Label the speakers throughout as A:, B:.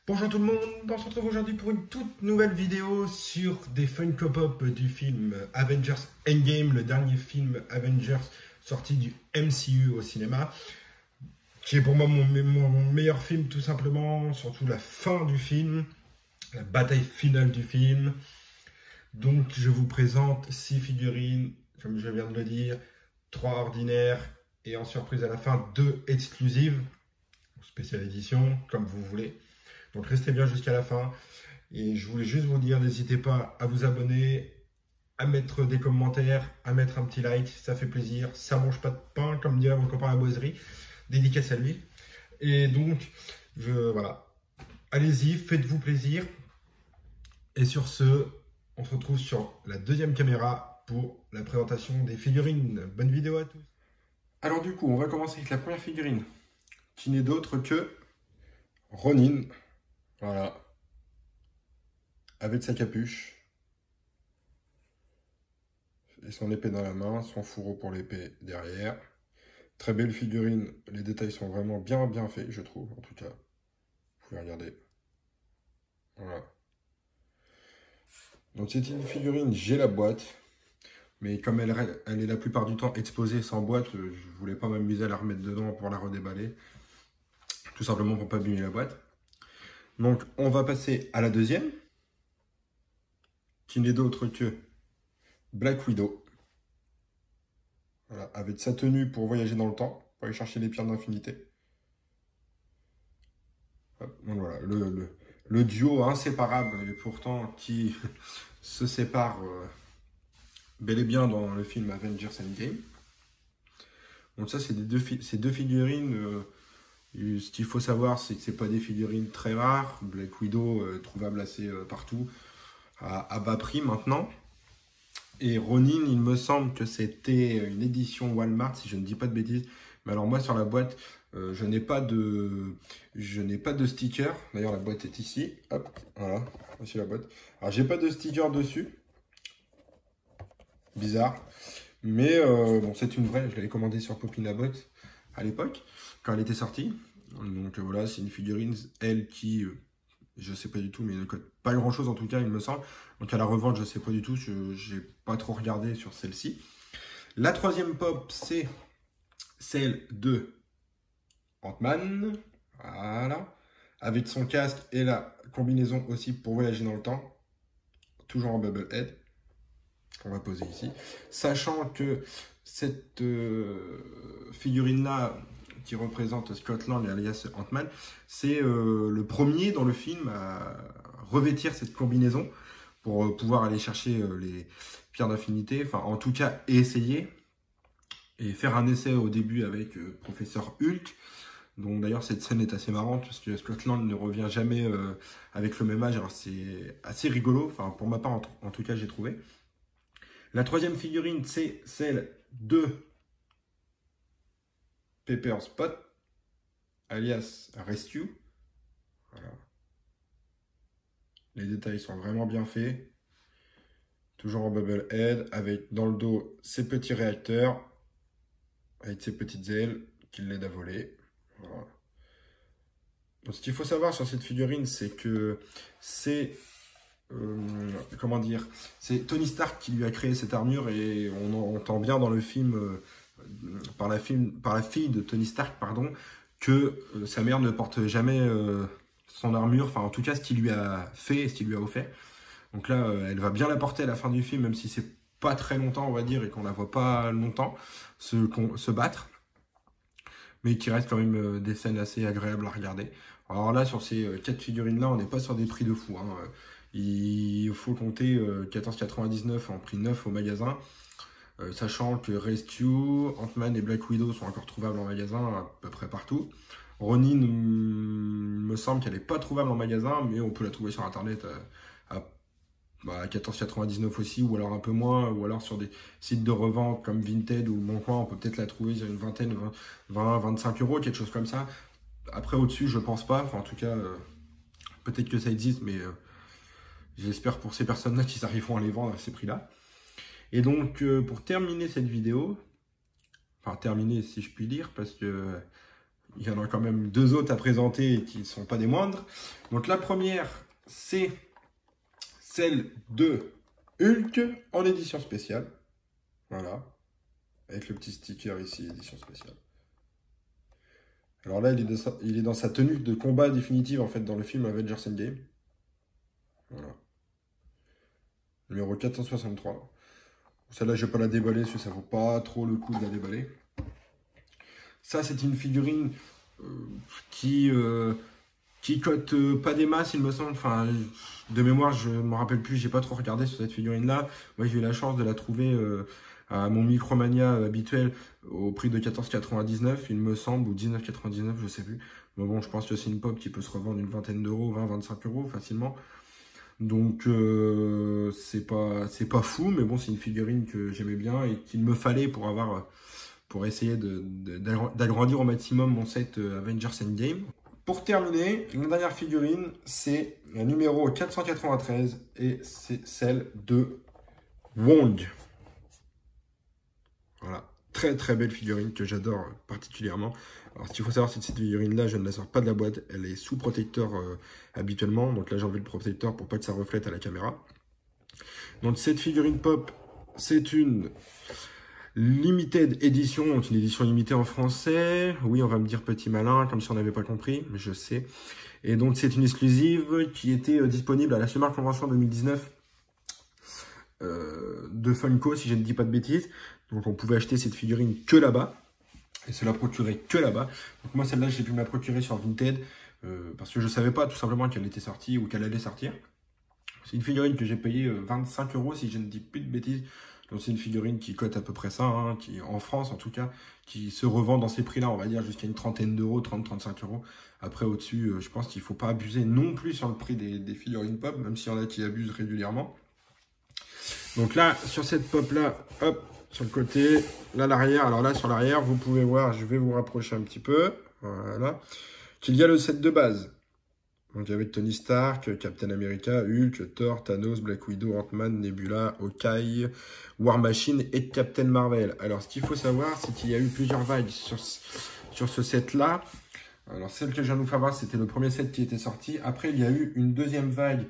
A: Bonjour tout le monde, on se retrouve aujourd'hui pour une toute nouvelle vidéo sur des Funko Pop du film Avengers Endgame, le dernier film Avengers sorti du MCU au cinéma, qui est pour moi mon meilleur film tout simplement, surtout la fin du film, la bataille finale du film. Donc je vous présente 6 figurines, comme je viens de le dire, 3 ordinaires et en surprise à la fin 2 exclusives, spéciale édition, comme vous voulez. Donc restez bien jusqu'à la fin. Et je voulais juste vous dire, n'hésitez pas à vous abonner, à mettre des commentaires, à mettre un petit like, ça fait plaisir. Ça mange pas de pain, comme dirait mon copain à la boiserie. Dédicace à lui. Et donc, voilà. Allez-y, faites-vous plaisir. Et sur ce, on se retrouve sur la deuxième caméra pour la présentation des figurines. Bonne vidéo à tous. Alors du coup, on va commencer avec la première figurine, qui n'est d'autre que Ronin. Voilà. Avec sa capuche. Et son épée dans la main, son fourreau pour l'épée derrière. Très belle figurine, les détails sont vraiment bien faits, je trouve, en tout cas. Vous pouvez regarder. Voilà. Donc c'est une figurine, j'ai la boîte. Mais comme elle est la plupart du temps exposée sans boîte, je voulais pas m'amuser à la remettre dedans pour la redéballer. Tout simplement pour pas abîmer la boîte. Donc on va passer à la deuxième, qui n'est d'autre que Black Widow. Voilà, avec sa tenue pour voyager dans le temps, pour aller chercher les pierres d'infinité. Donc voilà, le duo inséparable, et pourtant qui se sépare bel et bien dans le film Avengers Endgame. Donc ça, c'est ces deux figurines. Ce qu'il faut savoir, c'est que c'est pas des figurines très rares. Black Widow, trouvable assez partout, à bas prix maintenant. Et Ronin, il me semble que c'était une édition Walmart, si je ne dis pas de bêtises. Mais alors moi, sur la boîte, je n'ai pas de sticker. D'ailleurs, la boîte est ici. Hop, voilà, voici la boîte. Alors, j'ai pas de sticker dessus. Bizarre. Mais bon, c'est une vraie. Je l'avais commandée sur Popinabot à l'époque, quand elle était sortie. Donc voilà, c'est une figurine, elle qui... je sais pas du tout, mais ne coûte pas grand chose en tout cas, il me semble. Donc à la revente, je sais pas du tout, je n'ai pas trop regardé sur celle-ci. La troisième pop, c'est celle de Ant-Man. Voilà. Avec son casque et la combinaison aussi pour voyager dans le temps. Toujours en bubble head. On va poser ici. Sachant que cette figurine-là, qui représente Scott Lang alias Ant-Man, c'est le premier dans le film à revêtir cette combinaison pour pouvoir aller chercher les pierres d'infinité, enfin en tout cas essayer et faire un essai au début avec Professeur Hulk. Donc d'ailleurs cette scène est assez marrante parce que Scott Lang ne revient jamais avec le même âge, alors c'est assez rigolo, enfin pour ma part en tout cas j'ai trouvé. La troisième figurine, c'est celle de Pepper Spot, alias Rescue. Voilà. Les détails sont vraiment bien faits. Toujours en bubble head, avec dans le dos ses petits réacteurs, avec ses petites ailes qui l'aident à voler. Voilà. Donc, ce qu'il faut savoir sur cette figurine, c'est que c'est... comment dire, c'est Tony Stark qui lui a créé cette armure et on entend bien dans le film, par la fille de Tony Stark, pardon, que sa mère ne porte jamais son armure, enfin en tout cas ce qu'il lui a fait et ce qu'il lui a offert. Donc là, elle va bien la porter à la fin du film, même si c'est pas très longtemps, on va dire, et qu'on la voit pas longtemps se battre. Mais qui reste quand même des scènes assez agréables à regarder. Alors là, sur ces 4 figurines-là, on n'est pas sur des prix de fou, hein. Il faut compter 14,99 en prix neuf au magasin, sachant que Rescue, Ant-Man et Black Widow sont encore trouvables en magasin à peu près partout. Ronin, il me semble qu'elle n'est pas trouvable en magasin, mais on peut la trouver sur internet à 14,99 aussi, ou alors un peu moins, ou alors sur des sites de revente comme Vinted ou Bon Coin, on peut peut-être la trouver sur une vingtaine, 20, 25 euros, quelque chose comme ça. Après, au-dessus, je pense pas, enfin en tout cas, peut-être que ça existe, mais... j'espère pour ces personnes-là qu'ils arriveront à les vendre à ces prix-là. Et donc, pour terminer cette vidéo, enfin terminer si je puis dire, parce que il y en a quand même 2 autres à présenter qui ne sont pas des moindres. Donc la première, c'est celle de Hulk en édition spéciale. Voilà. Avec le petit sticker ici, édition spéciale. Alors là, il est dans sa tenue de combat définitive, en fait, dans le film Avengers Endgame. Voilà. Numéro 463. Celle-là, je ne vais pas la déballer, parce que ça ne vaut pas trop le coup de la déballer. Ça, c'est une figurine qui cote pas des masses, il me semble. Enfin, de mémoire, je ne me rappelle plus, j'ai pas trop regardé sur cette figurine-là. Moi, j'ai eu la chance de la trouver à mon Micromania habituel au prix de 14,99, il me semble, ou 19,99, je sais plus. Mais bon, je pense que c'est une pop qui peut se revendre une vingtaine d'euros, 20-25 euros facilement. Donc, c'est pas fou, mais bon, c'est une figurine que j'aimais bien et qu'il me fallait pour essayer d'agrandir au maximum mon set Avengers Endgame. Pour terminer, la dernière figurine, c'est la numéro 493 et c'est celle de Wong. Voilà, très très belle figurine que j'adore particulièrement. Alors ce qu'il faut savoir, c'est que cette figurine-là, je ne la sors pas de la boîte, elle est sous protecteur habituellement. Donc là, j'ai enlevé le protecteur pour pas que ça reflète à la caméra. Donc cette figurine pop, c'est une Limited Edition, donc une édition limitée en français. Oui, on va me dire petit malin, comme si on n'avait pas compris, mais je sais. Et donc, c'est une exclusive qui était disponible à la Summer Convention 2019 de Funko, si je ne dis pas de bêtises. Donc, on pouvait acheter cette figurine que là-bas. Et se la procurer que là-bas. Donc, moi, celle-là, j'ai pu me la procurer sur Vinted. Parce que je ne savais pas tout simplement qu'elle était sortie ou qu'elle allait sortir. C'est une figurine que j'ai payée 25 euros, si je ne dis plus de bêtises. Donc c'est une figurine qui cote à peu près ça, hein, qui en France en tout cas, qui se revend dans ces prix-là, on va dire jusqu'à une trentaine d'euros, 30-35 euros. Après au-dessus, je pense qu'il ne faut pas abuser non plus sur le prix des figurines pop, même s'il y en a qui abusent régulièrement. Donc là, sur cette pop-là, hop, sur le côté, là l'arrière, alors là sur l'arrière, vous pouvez voir, je vais vous rapprocher un petit peu, voilà, qu'il y a le set de base. Donc avec Tony Stark, Captain America, Hulk, Thor, Thanos, Black Widow, Ant-Man, Nebula, Hawkeye, War Machine et Captain Marvel. Alors ce qu'il faut savoir, c'est qu'il y a eu plusieurs vagues sur ce set-là. Alors celle que je viens de vous faire voir, c'était le premier set qui était sorti. Après, il y a eu une deuxième vague.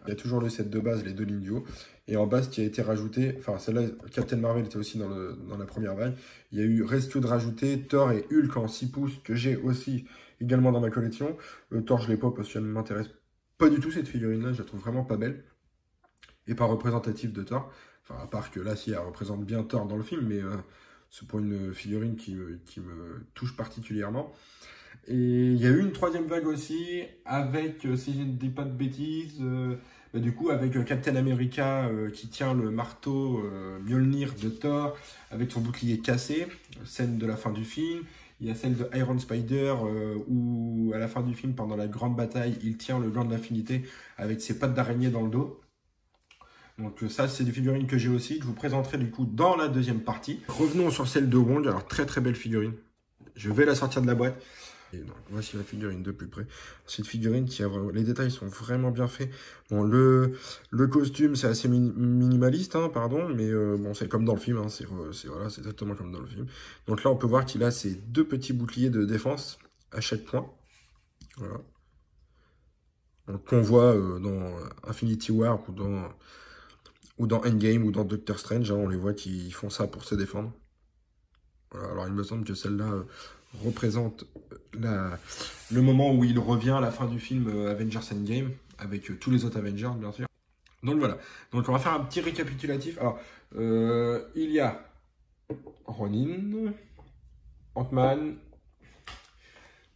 A: Il y a toujours le set de base, les deux lignes duo. Et en bas, ce qui a été rajouté, enfin celle-là, Captain Marvel était aussi dans la première vague. Il y a eu Rescue de rajouter Thor et Hulk en 6 pouces, que j'ai aussi également dans ma collection. Thor, je ne l'ai pas parce qu'elle ne m'intéresse pas du tout cette figurine-là. Je la trouve vraiment pas belle. Et pas représentative de Thor. Enfin, à part que là, si elle représente bien Thor dans le film, mais c'est pour une figurine qui me touche particulièrement. Et il y a eu une troisième vague aussi, avec, si je ne dis pas de bêtises, du coup, avec Captain America qui tient le marteau Mjolnir de Thor, avec son bouclier cassé, scène de la fin du film. Il y a celle de Iron Spider, où à la fin du film, pendant la grande bataille, il tient le gant de l'infinité avec ses pattes d'araignée dans le dos. Donc ça, c'est des figurines que j'ai aussi, que je vous présenterai du coup dans la deuxième partie. Revenons sur celle de Wong, alors très très belle figurine. Je vais la sortir de la boîte. Et donc, voici la figurine de plus près. C'est une figurine qui a vraiment... Les détails sont vraiment bien faits. Bon, le costume, c'est assez minimaliste, hein, pardon, mais bon, c'est comme dans le film. Hein, voilà, c'est exactement comme dans le film. Donc là, on peut voir qu'il a ses deux petits boucliers de défense à chaque point. Voilà. Donc, qu'on voit dans Infinity War ou dans Endgame ou dans Doctor Strange. Hein, on les voit qui font ça pour se défendre. Voilà, alors, il me semble que celle-là... représente le moment où il revient à la fin du film Avengers Endgame, avec tous les autres Avengers, bien sûr. Donc voilà, donc on va faire un petit récapitulatif. Alors, il y a Ronin, Ant-Man,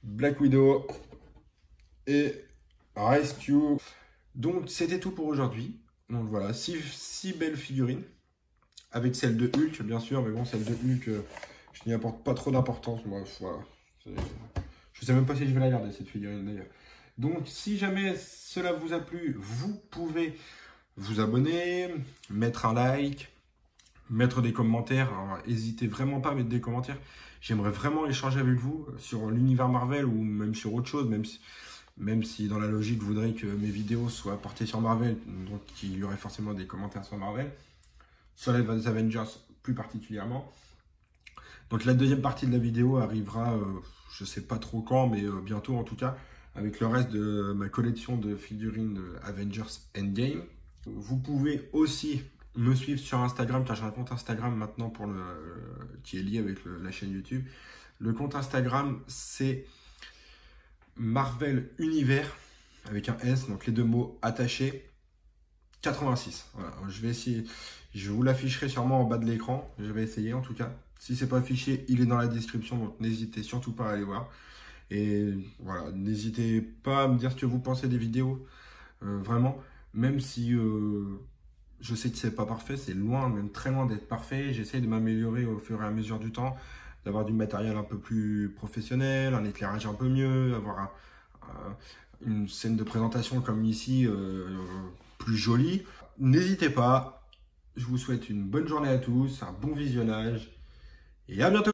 A: Black Widow et Rescue. Donc c'était tout pour aujourd'hui. Donc voilà, 6 belles figurines, avec celle de Hulk, bien sûr, mais bon, celle de Hulk... je n'y apporte pas trop d'importance, moi, voilà. Je sais même pas si je vais la garder, cette figurine, d'ailleurs. Donc, si jamais cela vous a plu, vous pouvez vous abonner, mettre un like, mettre des commentaires. Alors, n'hésitez vraiment pas à mettre des commentaires. J'aimerais vraiment échanger avec vous sur l'univers Marvel ou même sur autre chose, même si dans la logique, je voudrais que mes vidéos soient portées sur Marvel, donc il y aurait forcément des commentaires sur Marvel, sur les Avengers plus particulièrement. Donc la deuxième partie de la vidéo arrivera, je sais pas trop quand, mais bientôt en tout cas, avec le reste de ma collection de figurines de Avengers Endgame. Vous pouvez aussi me suivre sur Instagram, car j'ai un compte Instagram maintenant qui est lié avec la chaîne YouTube. Le compte Instagram, c'est Marvel Univers, avec un S, donc les deux mots attachés, 86. Voilà, je vais essayer, je vous l'afficherai sûrement en bas de l'écran, je vais essayer en tout cas. Si c'est pas affiché, il est dans la description, donc n'hésitez surtout pas à aller voir. Et voilà, n'hésitez pas à me dire ce que vous pensez des vidéos, vraiment, même si je sais que c'est pas parfait, c'est loin, même très loin d'être parfait. J'essaie de m'améliorer au fur et à mesure du temps, d'avoir du matériel un peu plus professionnel, un éclairage un peu mieux, avoir une scène de présentation comme ici, plus jolie. N'hésitez pas, je vous souhaite une bonne journée à tous, un bon visionnage et à bientôt.